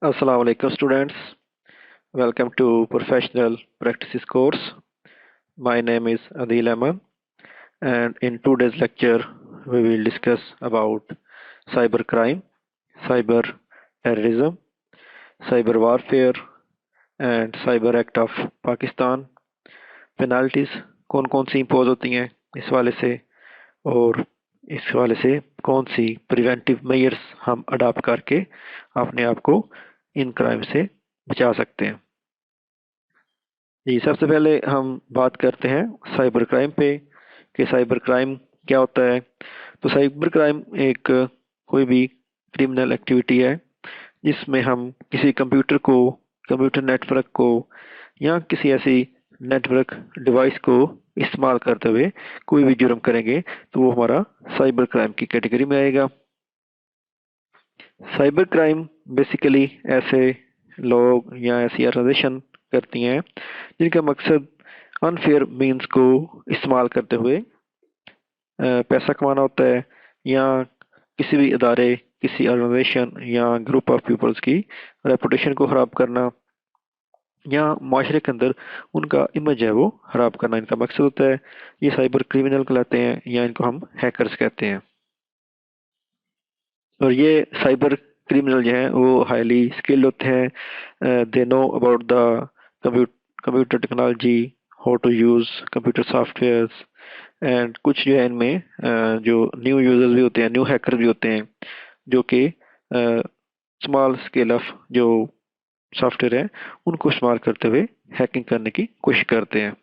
Assalamu alaikum students. Welcome to Professional Practices course. My name is Adil Ahmed and in today's lecture we will discuss about cybercrime, cyber terrorism, cyber warfare and cyber act of Pakistan. Penalties कौन कौन सी impose होती हैं इस वाले से और इस वाले से कौन सी प्रिवेंटिव मेजर्स हम अडॉप्ट करके अपने आप को इन क्राइम से बचा सकते हैं। जी, सबसे पहले हम बात करते हैं साइबर क्राइम पे कि साइबर क्राइम क्या होता है। तो साइबर क्राइम एक कोई भी क्रिमिनल एक्टिविटी है जिसमें हम किसी कंप्यूटर को, कंप्यूटर नेटवर्क को या किसी ऐसी नेटवर्क डिवाइस को इस्तेमाल करते हुए कोई भी जुर्म करेंगे तो वो हमारा साइबर क्राइम की कैटेगरी में आएगा। साइबर क्राइम बेसिकली ऐसे लोग या ऐसी ऑर्गेनाइजेशन करती हैं जिनका मकसद अनफेयर मीन्स को इस्तेमाल करते हुए पैसा कमाना होता है या किसी भी इदारे, किसी ऑर्गेनाइजेशन या ग्रुप ऑफ पीपल्स की रेपुटेशन को खराब करना या माशरे के अंदर उनका इमेज है वो खराब करना इनका मकसद होता है। ये साइबर क्रिमिनल कहलाते हैं या इनको हम हैकर्स कहते हैं। और ये साइबर क्रिमिनल जो हैं वो हाईली स्किल्ड होते हैं। They know about the computer technology, how to use computer softwares and कुछ जो है इनमें जो न्यू यूजर्स भी होते हैं, न्यू हैकर भी होते हैं जो कि स्मॉल स्केल ऑफ जो सॉफ्टवेयर है उनको इस्तेमाल करते हुए हैकिंग करने की कोशिश करते हैं।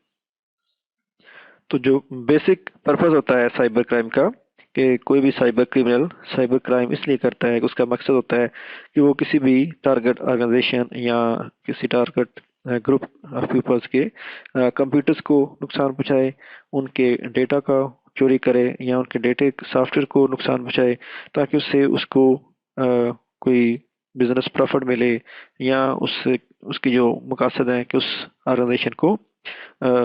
तो जो बेसिक पर्पस होता है साइबर क्राइम का कि कोई भी साइबर क्रिमिनल साइबर क्राइम इसलिए करता है कि उसका मकसद होता है कि वो किसी भी टारगेट ऑर्गेनाइजेशन या किसी टारगेट ग्रुप ऑफ पीपल्स के कंप्यूटर्स को नुकसान पहुंचाए, उनके डेटा का चोरी करे या उनके डेटे सॉफ्टवेयर को नुकसान पहुंचाए ताकि उससे उसको कोई बिजनेस प्रॉफिट मिले या उससे उसकी जो मकसद है कि उस ऑर्गेनाइजेशन को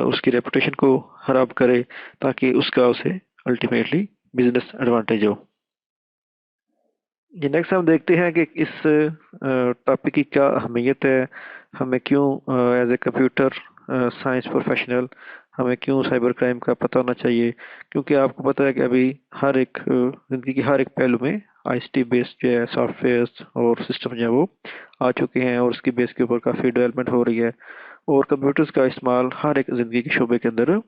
उसकी रेपुटेशन को खराब करे ताकि उसका उसे अल्टीमेटली बिजनेस एडवांटेज हो। ये नेक्स्ट हम देखते हैं कि इस टॉपिक की क्या अहमियत है, हमें क्यों as a computer science professional हमें क्यों साइबर क्राइम का पता होना चाहिए। क्योंकि आपको पता है कि अभी हर एक जिंदगी की हर एक पहलू में आईसीटी बेस्ड जो है सॉफ्टवेयर और सिस्टम जो है वो आ चुके हैं और उसकी बेस के ऊपर काफ़ी डेवलपमेंट हो रही है और कंप्यूटर्स का इस्तेमाल हर एक ज़िंदगी के शोबे के अंदर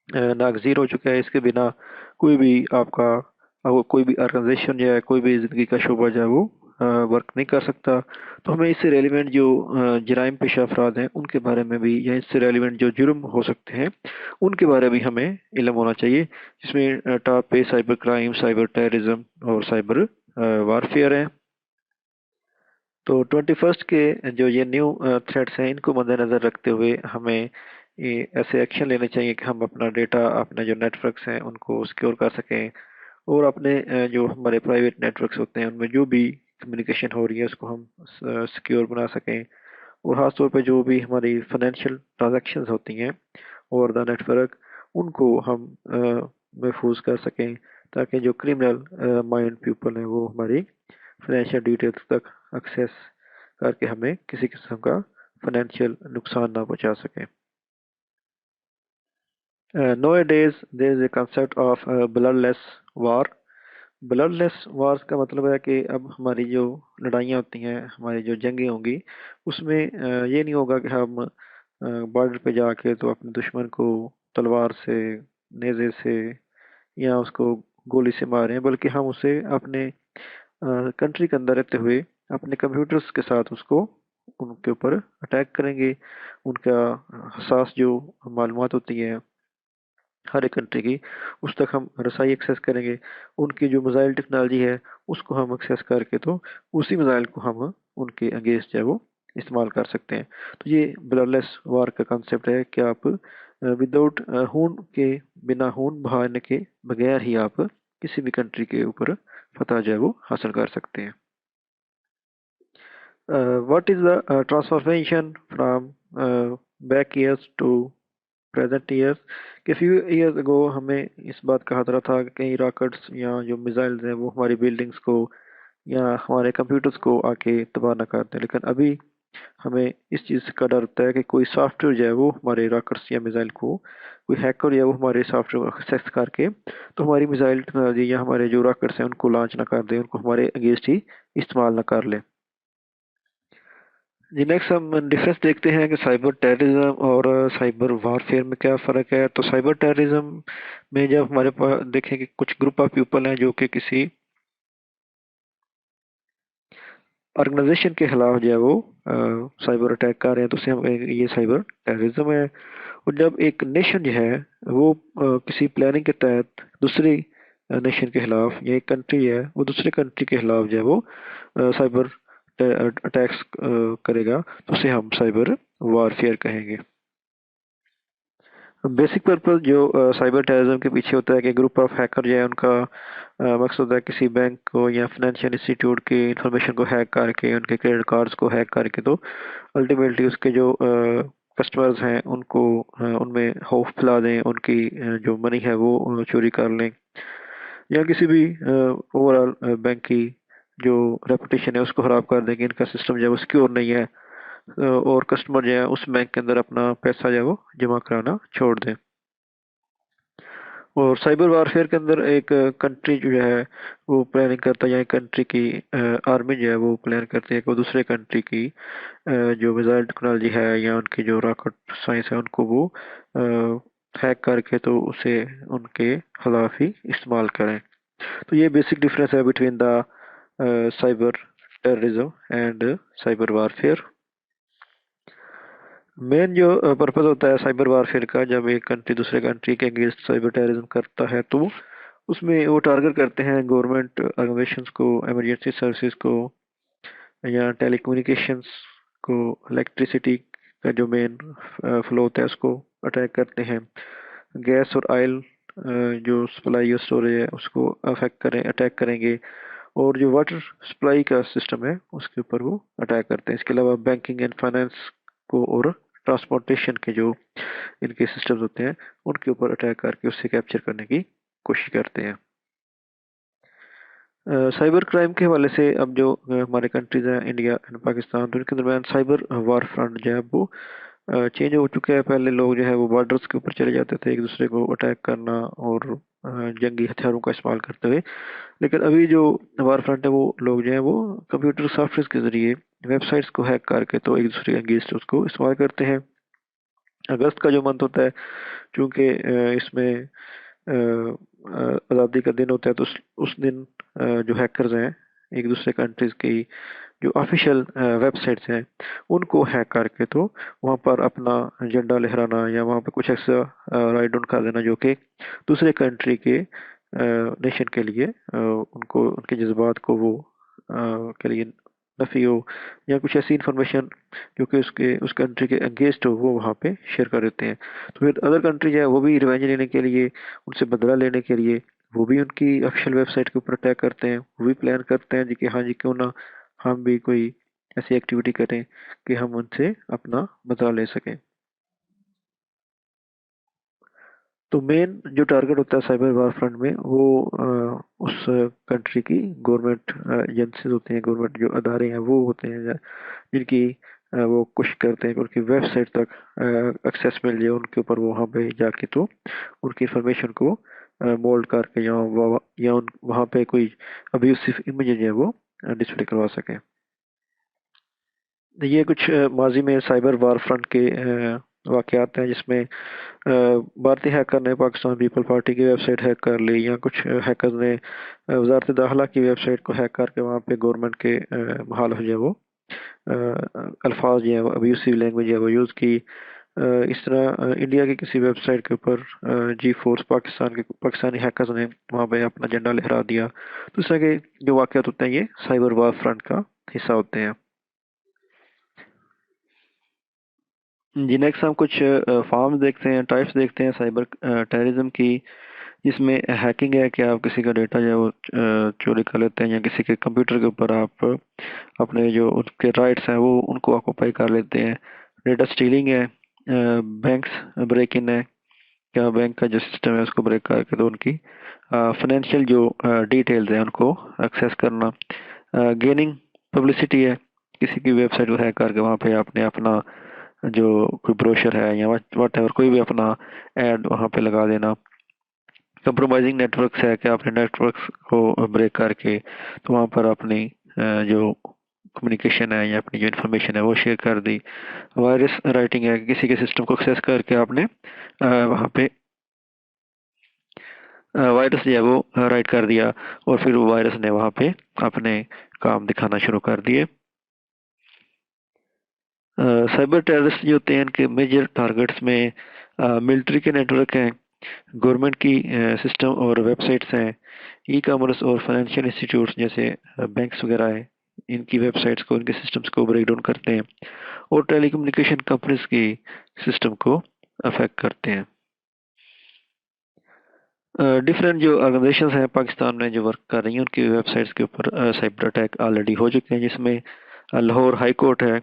नागज़ीर हो चुका है। इसके बिना कोई भी आपका कोई भी ऑर्गेनाइजेशन जो है, कोई भी ज़िंदगी का शोबा जो है वो वर्क नहीं कर सकता। तो हमें इससे रेलिवेंट जो जराइम पेशा अफराद हैं उनके बारे में भी या इससे रेलिवेंट जो जुर्म हो सकते हैं उनके बारे में भी हमें इल्म होना चाहिए, जिसमें टॉप पे साइबर क्राइम, साइबर टेररिज्म और साइबर वारफेयर है। तो 21st के जो ये न्यू थ्रेट्स हैं इनको मद्देनज़र रखते हुए हमें ये ऐसे एक्शन लेने चाहिए कि हम अपना डेटा, अपने जो नेटवर्क्स हैं उनको सिक्योर कर सकें और अपने जो हमारे प्राइवेट नेटवर्क्स होते हैं उनमें जो भी कम्युनिकेशन हो रही है उसको हम सिक्योर बना सकें। और ख़ास तौर पे जो भी हमारी फाइनेंशियल ट्रांजैक्शंस होती हैं और द नेटवर्क उनको हम महफूज कर सकें ताकि जो क्रिमिनल माइंड पीपल हैं वो हमारी फाइनेंशियल डिटेल्स तक एक्सेस करके हमें किसी किस्म का फाइनेंशियल नुकसान ना पहुंचा सकें। Nowadays there is a concept of bloodless war। Bloodless wars का मतलब है कि अब हमारी जो लड़ाइयाँ होती हैं, हमारी जो जंगें होंगी उसमें ये नहीं होगा कि हम बॉर्डर पे जाके तो अपने दुश्मन को तलवार से, नेज़े से या उसको गोली से मारें, बल्कि हम उसे अपने कंट्री के अंदर रहते हुए अपने कंप्यूटर्स के साथ उसको उनके ऊपर अटैक करेंगे। उनका हसास जो मालूमात होती है हर एक कंट्री की उस तक हम रसाई एक्सेस करेंगे। उनकी जो मिसाइल टेक्नोलॉजी है उसको हम एक्सेस करके तो उसी मिसाइल को हम उनके अगेंस्ट जो है वो इस्तेमाल कर सकते हैं। तो ये ब्लडलेस वार का कंसेप्ट है कि आप विदाउट खून के, बिना खून बहाने के बगैर ही आप किसी भी कंट्री के ऊपर फतह जो है वो हासिल कर सकते हैं। What is the transformation from back years to present years कि फ्यू ईयर्स अगो हमें इस बात का खतरा था कि कई रॉकेट्स या जो मिसाइल्स हैं वो हमारी बिल्डिंग्स को या हमारे कंप्यूटर्स को आके तबाह ना कर दें। लेकिन अभी हमें इस चीज़ का डर होता है कि कोई सॉफ्टवेयर जो है वो हमारे रॉकेट्स या मिसाइल को, कोई हैकर जो है वो हमारे सॉफ्टवेयर को एक्सेस करके तो हमारी मिसाइल टेक्नोलॉजी या हमारे जो रॉकेट्स हैं उनको लॉन्च ना कर दे, उनको हमारे अगेंस्ट ही इस्तेमाल ना कर ले। जी, नेक्स्ट हम डिफरेंस देखते हैं कि साइबर टेररिज्म और साइबर वारफेयर में क्या फ़र्क है। तो साइबर टेररिज्म में जब हमारे पास देखें कि कुछ ग्रुप ऑफ पीपल हैं जो कि किसी ऑर्गेनाइजेशन के खिलाफ जो है वो साइबर अटैक कर रहे हैं, तो उसे हम ये साइबर टेररिज्म है। और जब एक नेशन जो है वो किसी प्लानिंग के तहत दूसरी नेशन के खिलाफ, या एक कंट्री है वो दूसरे कंट्री के खिलाफ जो है वो साइबर अटैक्स करेगा, तो उसे हम साइबर वारफेयर कहेंगे। बेसिक पर्पस जो साइबर टेररिज्म के पीछे होता है कि ग्रुप ऑफ हैकर जो है उनका मकसद होता है किसी बैंक को या फाइनेंशियल इंस्टीट्यूट की इंफॉर्मेशन को हैक करके, उनके क्रेडिट कार्ड्स को हैक करके, तो अल्टीमेटली उसके जो कस्टमर्स हैं उनको उनमें खौफ फैला दें, उनकी जो मनी है वो चोरी कर लें, या किसी भी ओवरऑल बैंक की जो रेपुटेशन है उसको खराब कर दें कि इनका सिस्टम जो है वो सिक्योर नहीं है, और कस्टमर जो है उस बैंक के अंदर अपना पैसा जो है वो जमा कराना छोड़ दें। और साइबर वारफेयर के अंदर एक कंट्री जो है वो प्लानिंग करता है, या एक कंट्री की आर्मी जो है वो प्लान करती है कि वो दूसरे कंट्री की जो मिसाइल टेक्नोलॉजी है या उनकी जो रॉकेट साइंस है उनको वो हैक करके तो उसे उनके खिलाफ ही इस्तेमाल करें। तो ये बेसिक डिफरेंस है between the cyber terrorism and cyber warfare. Main जो पर्पस होता है साइबर वारफेयर का, जब एक कंट्री दूसरे कंट्री के अगेंस्ट साइबर टेररिज्म करता है तो उसमें वो टारगेट करते हैं गवर्नमेंट ऑर्गेनाइजेशंस को, इमरजेंसी सर्विसेज को, या टेलीकम्युनिकेशंस को, इलेक्ट्रिसिटी का जो मेन फ्लो होता है उसको अटैक करते हैं, गैस और ऑयल जो सप्लाई और स्टोरेज है उसको अफेक्ट करें अटैक करेंगे, और जो वाटर सप्लाई का सिस्टम है उसके ऊपर वो अटैक करते हैं। इसके अलावा बैंकिंग एंड फाइनेंस को और ट्रांसपोर्टेशन के जो इनके सिस्टम्स होते हैं उनके ऊपर अटैक करके उससे कैप्चर करने की कोशिश करते हैं। साइबर क्राइम के हवाले से अब जो हमारे कंट्रीज हैं इंडिया एंड पाकिस्तान, तो इनके दरमियान साइबर वार फ्रंट जो है वो चेंज हो चुका है। पहले लोग जो है वो बॉर्डर्स के ऊपर चले जाते थे एक दूसरे को अटैक करना और जंगी हथियारों का इस्तेमाल करते हुए, लेकिन अभी जो वार फ्रंट है वो लोग जो है वो कंप्यूटर सॉफ्टवेयर के जरिए वेबसाइट्स को हैक करके तो एक दूसरे के अगेंस्ट उसको इस्तेमाल करते हैं। अगस्त का जो मंथ होता है, चूंकि इसमें आज़ादी का दिन होता है, तो उस दिन जो हैकर्स हैं एक दूसरे कंट्रीज की जो ऑफिशियल वेबसाइट्स हैं उनको हैक करके तो वहाँ पर अपना झंडा लहराना या वहाँ पे कुछ ऐसा राइट डाउन कर देना जो कि दूसरे कंट्री के नेशन के लिए उनको उनके जज्बात को वो के लिए नफी हो, या कुछ ऐसी इंफॉर्मेशन जो कि उसके उस कंट्री के अगेंस्ट हो वो वहाँ पे शेयर कर देते हैं। तो फिर अदर कंट्री जो है वो भी रिवेंज लेने के लिए, उनसे बदला लेने के लिए वो भी उनकी ऑफिशियल वेबसाइट के ऊपर अटैक करते हैं, वो भी प्लान करते हैं जी कि हाँ जी क्यों ना हम भी कोई ऐसी एक्टिविटी करें कि हम उनसे अपना बदला ले सकें। तो मेन जो टारगेट होता है साइबर वार फ्रंट में वो उस कंट्री की गवर्नमेंट एजेंसीज होती हैं, गवर्नमेंट जो अदारे हैं वो होते हैं जिनकी वो कोशिश करते हैं कि उनकी वेबसाइट तक एक्सेस मिल जाए उनके ऊपर, वो वहाँ पे जाके तो उनकी इंफॉर्मेशन को मोल्ड करके या वहाँ पे कोई अब्यूसिव इमेज है वो डिस्प्ले करवा सकें। ये कुछ माजी में साइबर वार फ्रंट के वाकयात हैं जिसमें भारतीय हैकर ने पाकिस्तान पीपल पार्टी की वेबसाइट हैक कर ली, या कुछ हैकर्स ने वजारत दाखिला की वेबसाइट को हैक करके वहाँ पे गवर्नमेंट के मुखालिफ जो है वो अल्फाज जो है वो अब्यूसिव लैंग्वेज है वो यूज़ की। इस तरह इंडिया की किसी वेबसाइट के ऊपर जी फोर्स पाकिस्तानी हैकर्स ने वहाँ पे अपना झंडा लहरा दिया। तो इस तरह के जो वाकयात होते हैं ये साइबर वार फ्रंट का हिस्सा होते हैं। जी, नेक्स्ट हम कुछ फॉर्म्स देखते हैं, टाइप्स देखते हैं साइबर टेररिज्म की, जिसमें हैकिंग है कि आप किसी का डेटा जो है वो चोरी कर लेते हैं, या किसी के कंप्यूटर के ऊपर आप अपने जो उनके राइट्स हैं वो उनको ऑक्यूपाई कर लेते हैं। डेटा स्टीलिंग है, बैंक्स ब्रेक इन है, क्या बैंक का जो सिस्टम है उसको ब्रेक करके तो उनकी फाइनेंशियल जो डिटेल्स हैं उनको एक्सेस करना। गेनिंग पब्लिसिटी है, किसी की वेबसाइट को हैक करके वहाँ पे आपने अपना जो कोई ब्रोशर है या वट एवर कोई भी अपना एड वहाँ पे लगा देना। कंप्रोमाइजिंग नेटवर्क्स है कि आपने नेटवर्क्स को ब्रेक करके तो वहाँ पर अपनी जो कम्युनिकेशन है या अपनी जो इन्फॉर्मेशन है वो शेयर कर दी। वायरस राइटिंग है कि किसी के सिस्टम को एक्सेस करके आपने वहाँ पे वायरस जो है वो राइट कर दिया और फिर वो वायरस ने वहाँ पे अपने काम दिखाना शुरू कर दिए। साइबर टेररिस्ट जो होते हैं इनके मेजर टारगेट्स में मिलिट्री के नेटवर्क हैं, गवर्नमेंट की सिस्टम और वेबसाइट्स हैं, ई कॉमर्स और फाइनेंशियल इंस्टीट्यूट्स जैसे बैंक्स वगैरह हैं, इनकी वेबसाइट्स को इनके सिस्टम्स को ब्रेक डाउन करते हैं और टेलीकम्युनिकेशन कंपनीज की सिस्टम को अफेक्ट करते हैं। डिफरेंट जो ऑर्गेनाइजेशंस हैं पाकिस्तान में जो वर्क कर रही हैं उनकी वेबसाइट्स के ऊपर साइबर अटैक ऑलरेडी हो चुके हैं, जिसमें लाहौर हाई कोर्ट है,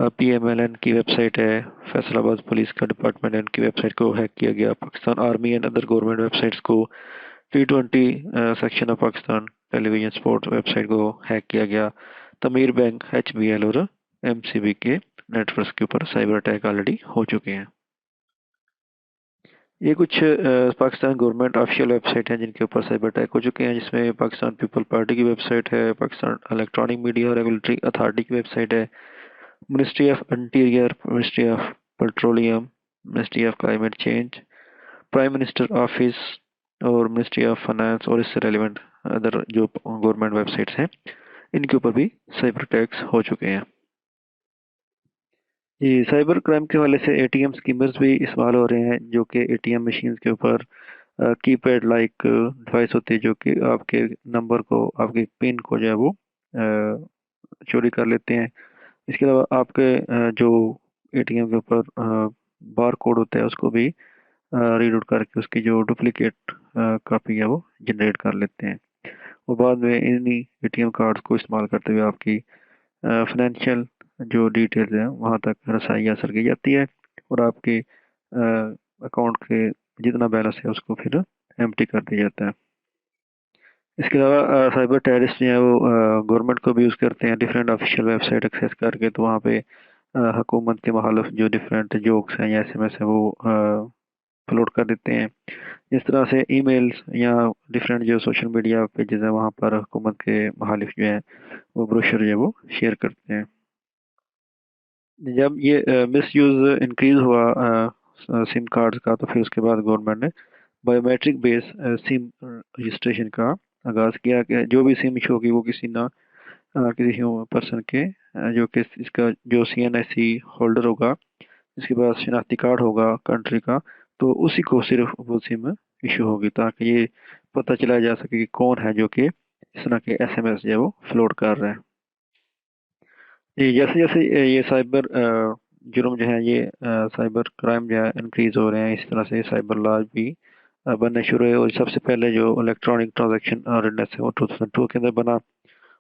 पीएमएलएन की वेबसाइट है, फैसलाबाद पुलिस का डिपार्टमेंट है, उनकी वेबसाइट को हैक किया गया, Pakistan army and other government websites को, T20 section of Pakistan television sport website को हैक किया गया, तमीर बैंक, HBL और MCB के नेटवर्क्स के ऊपर साइबर अटैक ऑलरेडी हो चुके हैं। ये कुछ पाकिस्तान गवर्नमेंट ऑफिशियल वेबसाइट हैं जिनके ऊपर साइबर अटैक हो चुके हैं, जिसमें पाकिस्तान पीपल पार्टी की वेबसाइट है, Pakistan electronic media regulatory authority की वेबसाइट है, ministry of interior, ministry of petroleum, ministry of climate change, prime minister office और मिनिस्ट्री ऑफ फाइनेंस और इससे रेलिवेंट अदर जो गवर्नमेंट वेबसाइट्स हैं इनके ऊपर भी साइबर अटैक्स हो चुके हैं। जी, साइबर क्राइम के हवाले से एटीएम स्कीमर्स भी इस्तेमाल हो रहे हैं, जो कि एटीएम मशीन के ऊपर कीपैड लाइक डिवाइस होती है जो कि आपके नंबर को, आपके पिन को जो है वो चोरी कर लेते हैं। इसके अलावा आपके जो एटीएम के ऊपर बार कोड होता है उसको भी रीड आउट करके उसकी जो डुप्लीकेट कॉपी है वो जनरेट कर लेते हैं और बाद में इन्हीं एटीएम कार्ड्स को इस्तेमाल करते हुए आपकी फाइनेंशियल जो डिटेल्स हैं वहाँ तक रसाई हासिल की जाती है और आपके अकाउंट के जितना बैलेंस है उसको फिर एम्प्टी कर दिया जाता है। इसके अलावा साइबर टेररिस्ट जो है वो गवर्नमेंट को भी यूज़ करते हैं, डिफरेंट ऑफिशियल वेबसाइट एक्सेस करके तो वहाँ पे हुकूमत के मुखालिफ जो डिफरेंट जोक्स हैं या SMS है वो अपलोड कर देते हैं। इस तरह से ईमेल्स या डिफरेंट जो सोशल मीडिया पेजेस हैं वहाँ पर हुकूमत के मुखालिफ जो हैं वो ब्रोशर जो है वो शेयर करते हैं। जब ये मिसयूज़ इंक्रीज हुआ सिम कार्ड्स का तो फिर उसके बाद गवर्नमेंट ने बायोमेट्रिक बेस सिम रजिस्ट्रेशन का आगाज़ किया कि जो भी सिम इशू होगी वो किसी ना किसी पर्सन के जो कि इसका जो CNSE होल्डर होगा, इसके पास शनाख्ती कार्ड होगा कंट्री का, तो उसी को सिर्फ वो सिम इशू होगी ताकि ये पता चला जा सके कि कौन है जो कि इस तरह के SMS जो है वो फ्लोट कर रहा है। जी, जैसे जैसे ये साइबर जुर्म जो है ये साइबर क्राइम जो है इंक्रीज हो रहे हैं, इस तरह से साइबर लॉज भी बनने शुरू हुए और सबसे पहले जो इलेक्ट्रॉनिक ट्रांजैक्शन ऑर्डिनेंस है वो 2002 के अंदर बना।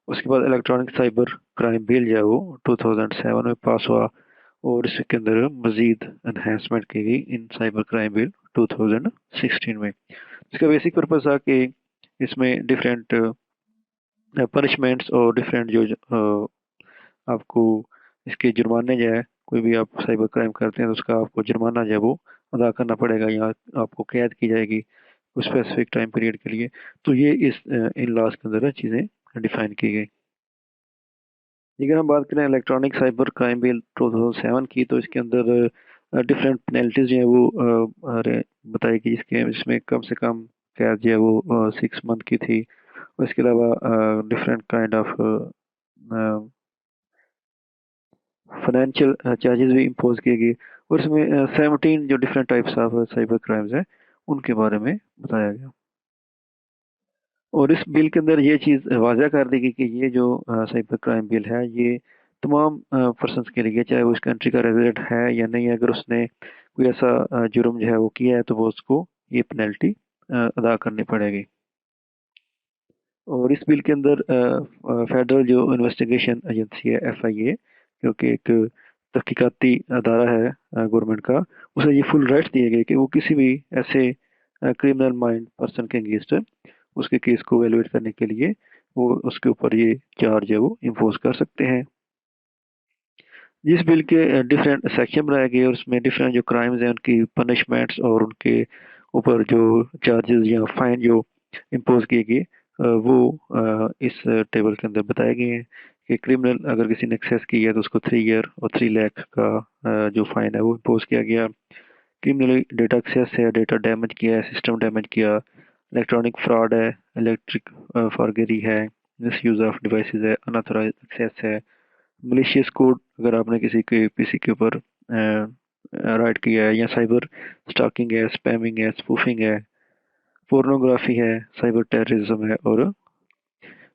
उसके बाद इलेक्ट्रॉनिक साइबर क्राइम बिल जो है वो 2007 में पास हुआ और इसके अंदर मजीद एनहेंसमेंट की गई इन साइबर क्राइम बिल 2016 में। इसका बेसिक पर्पस था कि इसमें डिफरेंट पनिशमेंट्स और डिफरेंट जो आपको इसके जुर्माने जो है, कोई भी आप साइबर क्राइम करते हैं तो उसका आपको जुर्माना जो है वो अदा करना पड़ेगा या आपको कैद की जाएगी उस स्पेसिफिक टाइम पीरियड के लिए। तो ये इस इन लॉज के अंदर चीज़ें डिफाइन की गई। अगर हम बात करें इलेक्ट्रॉनिक साइबर क्राइम बिल 2007 की तो इसके अंदर डिफरेंट पेनल्टीज जो है वो बताई गई, जिसमें कम से कम कैद जो है वो 6 मंथ की थी और इसके अलावा different kind of financial charges भी इम्पोज किए गए और इसमें 17 जो different types of cyber crimes हैं उनके बारे में बताया गया और इस बिल के अंदर ये चीज़ वाज़ा कर दी गई कि ये जो साइबर क्राइम बिल है ये तमाम पर्सनस के लिए, चाहे वो इस कंट्री का रेजिडेंट है या नहीं, अगर उसने कोई ऐसा जुर्म जो है वो किया है तो वो उसको ये पेनल्टी अदा करनी पड़ेगी। और इस बिल के अंदर फेडरल जो इन्वेस्टिगेशन एजेंसी है FIA, जो कि एक तहकीकाती अदारा है गवर्नमेंट का, उसे ये फुल राइट्स दिए गए कि वो किसी भी ऐसे क्रिमिनल माइंड पर्सन के अगेंस्ट उसके केस को एवेलुएट करने के लिए वो उसके ऊपर ये चार्ज है वो इम्पोज कर सकते हैं। जिस बिल के डिफरेंट सेक्शन बनाए गए और उसमें डिफरेंट जो क्राइम्स हैं उनकी पनिशमेंट्स और उनके ऊपर जो चार्जेस या फाइन जो इम्पोज किए गए वो इस टेबल के अंदर बताए गए हैं कि क्रिमिनल अगर किसी ने एक्सेस किया है तो उसको 3 ईयर और 3 लाख का जो फाइन है वो इम्पोज किया गया। क्रिमिनल डेटा एक्सेस है, डेटा डैमेज किया है, सिस्टम डैमेज किया, इलेक्ट्रॉनिक फ्रॉड है, इलेक्ट्रिक फॉर्गेरी है, मिस यूज ऑफ डिवाइसेस है, अनऑथराइज एक्सेस है, मलिशियस कोड अगर आपने किसी के पीसी के ऊपर राइट किया है, या साइबर स्टॉकिंग है, स्पैमिंग है, स्पूफिंग है, पोर्नोग्राफी है, साइबर टेररिज्म है, और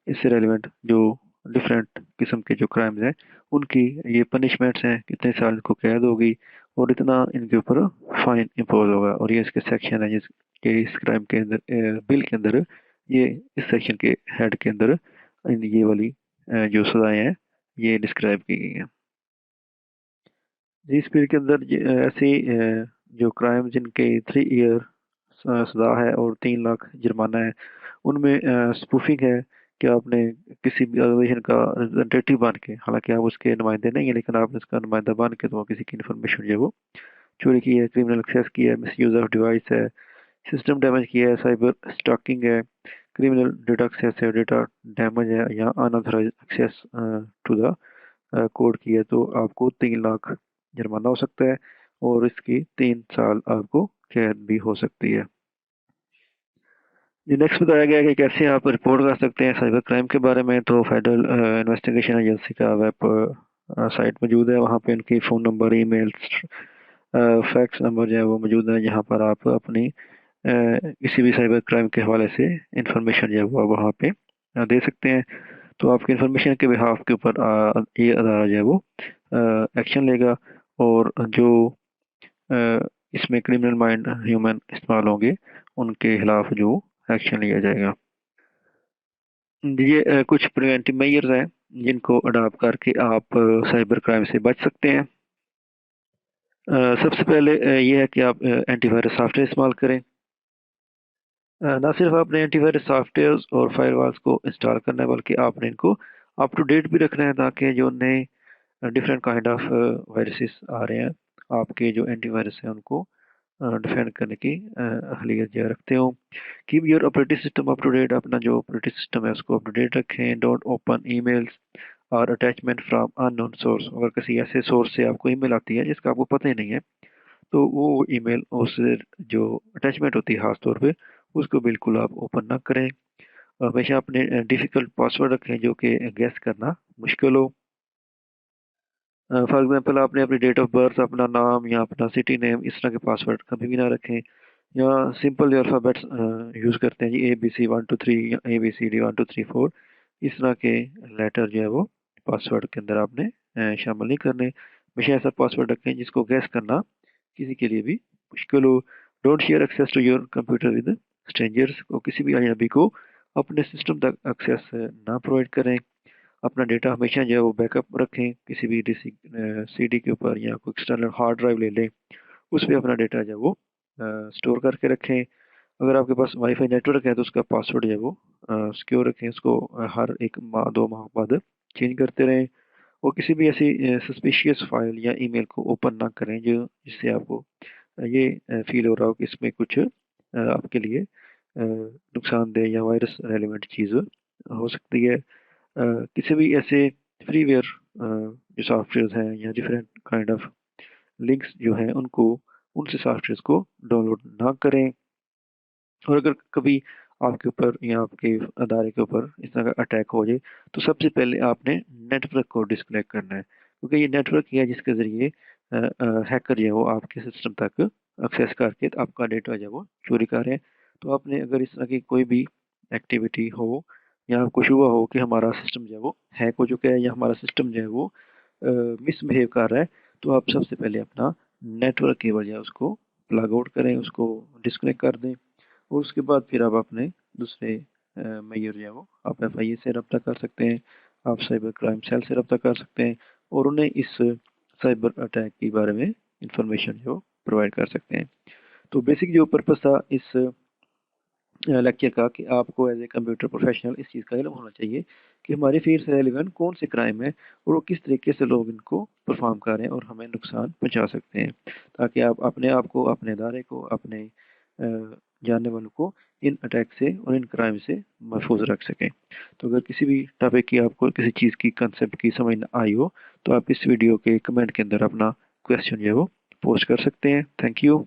इससे रेलिवेंट जो डिफरेंट किस्म के जो क्राइम्स हैं उनकी ये पनिशमेंट्स हैं, कितने साल इनको कैद होगी और इतना इनके ऊपर फाइन इम्पोज होगा। और ये इसके सेक्शन है जिसके इस क्राइम के अंदर बिल के अंदर ये इस सेक्शन के हेड के अंदर ये वाली जो सजाएं हैं ये डिस्क्राइब की गई हैं। इस बिल के अंदर ऐसी जो क्राइम जिनके 3 ईयर सजा है और 3 लाख जुर्माना है उनमें स्पूफिंग है कि आपने किसी भी ऑर्गेनाइजेशन का रिप्रेजेंटेटिव बन के, हालांकि आप उसके नुमाइंदे नहीं है लेकिन आपने उसका नुमाइंदा बन के तो किसी की इन्फॉर्मेशन जो है वो चोरी की है, क्रिमिनल एक्सेस किया है, मिस यूज ऑफ डिवाइस है, सिस्टम डैमेज किया है, साइबर स्टॉकिंग है, क्रिमिनल डेटा एक्सेस है, डेटा डैमेज है, या unauthorized access to the code की है तो आपको 3 लाख जुर्माना हो सकता है और इसकी 3 साल आपको कैद भी हो सकती है। जी नेक्स्ट बताया गया है कि कैसे आप रिपोर्ट कर सकते हैं साइबर क्राइम के बारे में। तो फेडरल इन्वेस्टिगेशन एजेंसी का वेब साइट मौजूद है, वहाँ पे उनकी phone number, email, fax number जो है वो मौजूद है, जहाँ पर आप अपनी किसी भी साइबर क्राइम के हवाले से इंफॉर्मेशन जो है वो वहाँ पे दे सकते हैं। तो आपकी इंफॉर्मेशन के बिहाफ के ऊपर ये अदारा जो है वो एक्शन लेगा और जो अ, इसमें क्रिमिनल माइंड ह्यूमन इस्तेमाल होंगे उनके खिलाफ जो एक्शन लिया जाएगा। ये कुछ प्रिवेंटिव मेजर्स हैं जिनको अडॉप्ट करके आप साइबर क्राइम से बच सकते हैं। सबसे पहले ये है कि आप एंटीवायरस सॉफ्टवेयर इस्तेमाल करें। ना सिर्फ आपने एंटीवायरस सॉफ्टवेयर और फायरवॉल्स को इंस्टॉल करना है बल्कि आपने इनको अप टू डेट भी रखना है ताकि जो नए डिफरेंट काइंड ऑफ वायरसेस आ रहे हैं आपके जो एंटीवायरस हैं उनको डिफेंड करने की अहलियत जो रखते हो। Keep your operating system up to date, अपना जो ऑपरेटिंग सिस्टम है उसको अप टू डेट रखें। डोंट ओपन ईमेल्स और अटैचमेंट फ्रॉम अननोन सोर्स, अगर किसी ऐसे सोर्स से आपको ईमेल आती है जिसका आपको पता ही नहीं है तो वो ईमेल उस जो अटैचमेंट होती है खास तौर पे उसको बिल्कुल आप ओपन ना करें। हमेशा अपने डिफ़िकल्ट पासवर्ड रखें जो कि गेस करना मुश्किल हो। फॉर एग्जांपल आपने अपनी डेट ऑफ बर्थ, अपना नाम या अपना सिटी नेम इस तरह के पासवर्ड कभी भी ना रखें, या सिंपल अल्फ़ाबेट्स यूज़ करते हैं जी, ABC 1 2 3 या ABCD 1 2 3 4, इस तरह के लेटर जो है वो पासवर्ड के अंदर आपने शामिल नहीं करने। हमेशा ऐसा पासवर्ड रखें जिसको गैस करना किसी के लिए भी मुश्किल हो। Don't share access to your computer with strangers, को किसी भी अजनबी को अपने सिस्टम तक एक्सेस ना प्रोवाइड करें। अपना डेटा हमेशा जो है वो बैकअप रखें, किसी भी सीडी के ऊपर या कोई एक्सटर्नल हार्ड ड्राइव ले लें, उस पे अपना डेटा जो है वो स्टोर करके रखें। अगर आपके पास वाईफाई नेटवर्क है तो उसका पासवर्ड जो है वो सिक्योर रखें, उसको हर 1 माह 2 माह बाद चेंज करते रहें। और किसी भी ऐसी सस्पिशियस फाइल या ईमेल को ओपन ना करें जो जिससे आपको ये फील हो रहा हो कि इसमें कुछ आपके लिए नुकसानदेह या वायरस रेलिवेंट चीज़ हो सकती है। किसी भी ऐसे फ्रीवेयर जो सॉफ्टवेयर हैं या डिफरेंट काइंड ऑफ लिंक्स जो हैं उनको उनसे सॉफ्टवेयर को डाउनलोड ना करें। और अगर कभी आपके ऊपर या आपके अदारे के ऊपर इस तरह का अटैक हो जाए तो सबसे पहले आपने नेटवर्क को डिस्कनेक्ट करना है, क्योंकि ये नेटवर्क ही है जिसके ज़रिए हैकर जो है वो आपके सिस्टम तक एक्सेस करके आपका डेटा जो है वो चोरी कर रहे हैं। तो आपने अगर इस तरह की कोई भी एक्टिविटी हो या आपको शुबा हो कि हमारा सिस्टम जो है वो हैक हो चुका है या हमारा सिस्टम जो है वो मिसबिहेव कर रहा है, तो आप सबसे पहले अपना नेटवर्क केबल जो है उसको प्लग आउट करें, उसको डिस्कनेक्ट कर दें। और उसके बाद फिर आप अपने दूसरे मेजर जो है वो आप एफआईए से रब्ता कर सकते हैं, आप साइबर क्राइम सेल से रब्ता कर सकते हैं और उन्हें इस साइबर अटैक के बारे में इंफॉर्मेशन जो प्रोवाइड कर सकते हैं। तो बेसिक जो पर्पस था इस लेक्चर का कि आपको एज ए कंप्यूटर प्रोफेशनल इस चीज़ का इल्म होना चाहिए कि हमारी फील्ड से रेलिवेंट कौन से क्राइम है और वो किस तरीके से लोग इनको परफॉर्म कर रहे हैं और हमें नुकसान पहुंचा सकते हैं, ताकि आप अपने आप को, अपने इदारे को, अपने जानने वालों को इन अटैक से और इन क्राइम से महफूज रख सकें। तो अगर किसी भी टॉपिक की आपको किसी चीज़ की कंसेप्ट की समझ न आई हो तो आप इस वीडियो के कमेंट के अंदर अपना क्वेश्चन जो है वो पोस्ट कर सकते हैं। Thank you.